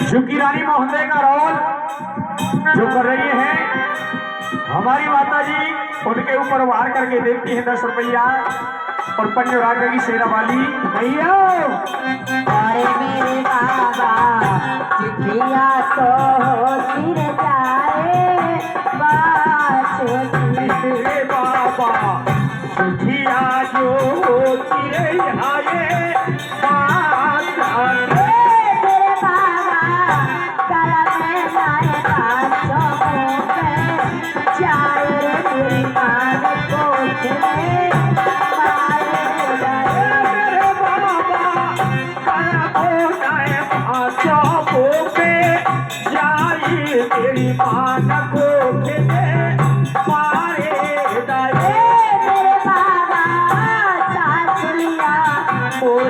झुकी रानी महोदय का रोल जो कर रही है हमारी माता जी, उनके ऊपर वार करके देती है 10 रुपया और पंजराग की शेरा वाली भैया। अरे मेरे बाबा चिट्ठिया तो सिर जाए मेरे बाबा चिट्ठिया जो सिर आए Oh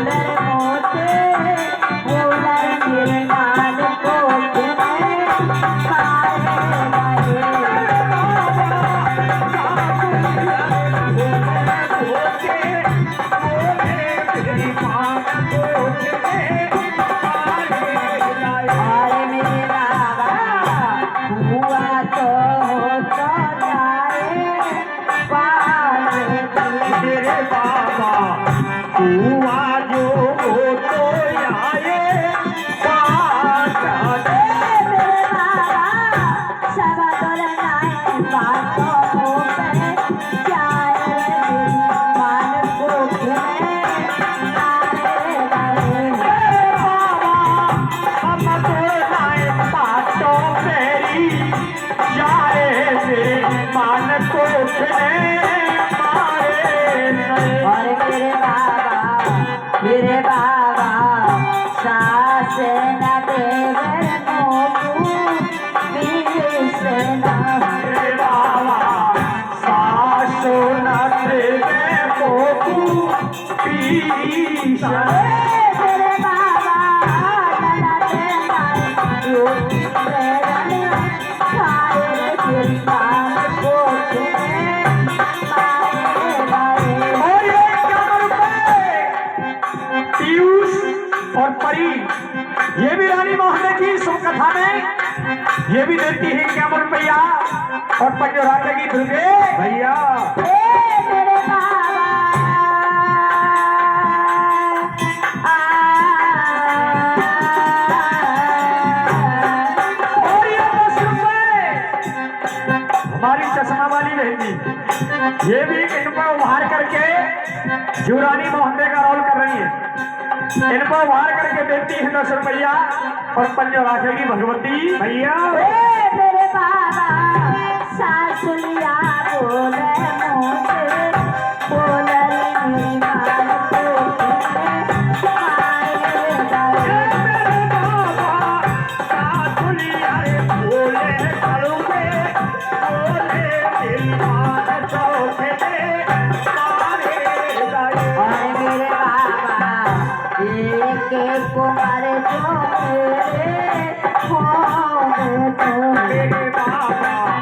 कथा में ये भी देती है 51 रुपया और पंजोरा लगी दुर्गे भैया मेरे बाबा और ये 10 रुपए हमारी चश्मा वाली बहनी ये भी इन पर उभार करके जुरानी मोहंदे का रोल कर रही है। इन पर उभार करके देती है 10 रुपया और पंजो राखेगी भगवती भैया मेरे बाबा सासुलिया बोले मुझसे बोले मेरी मान तो कुमार जो मेरे हो तो मेरे बाबा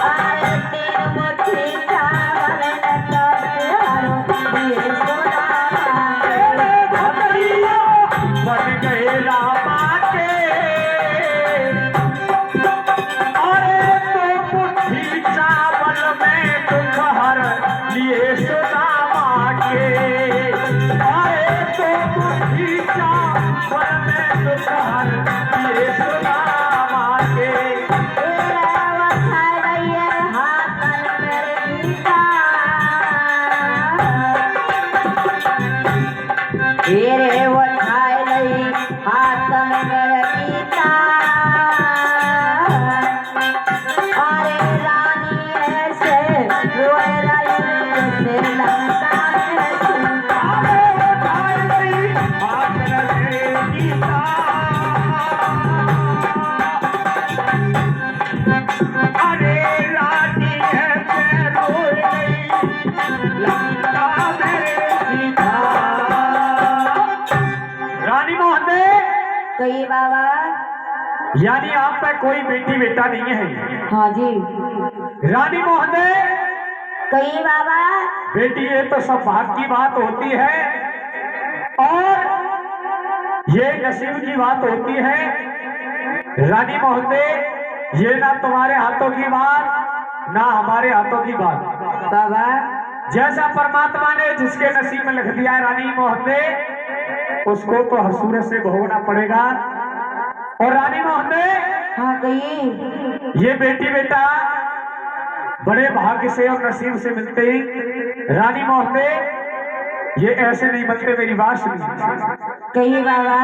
अरे तीन मुट्ठी चावल न करो दिए सोना भगैया बन गए रामा के अरे तो मुट्ठी चावल में दुख हर लिए सुदामा के अरे तो मुट्ठी चावल में दुख हर लिए सुदामा के तेरे उठाए लई हाथन मेरे गीता अरे रानी ऐसे रोए रही जैसे लंका में सीता अरे रानी है लंका मेरे सीता रानी मोहन दे कही बाबा यानी आप पे कोई बेटी बेटा नहीं है हाँ जी रानी मोहन दे कही बाबा बेटी ये तो सब भाग की बात होती है और ये नसीब की बात होती है रानी मोहन दे ये ना तुम्हारे हाथों की बात ना हमारे हाथों की बात बाबा जैसा परमात्मा ने जिसके नसीब में लिख दिया है रानी मोहन दे उसको तो हसूर से भोगना पड़ेगा और रानी मोहन दे हाँ कही ये बेटी बेटा बड़े भाग्य से और नसीब से मिलते ही रानी मोहन दे ये ऐसे नहीं बनते मेरी बात सुनिए कही बाबा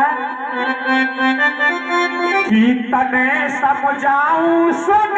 कि तने समझाऊं सुन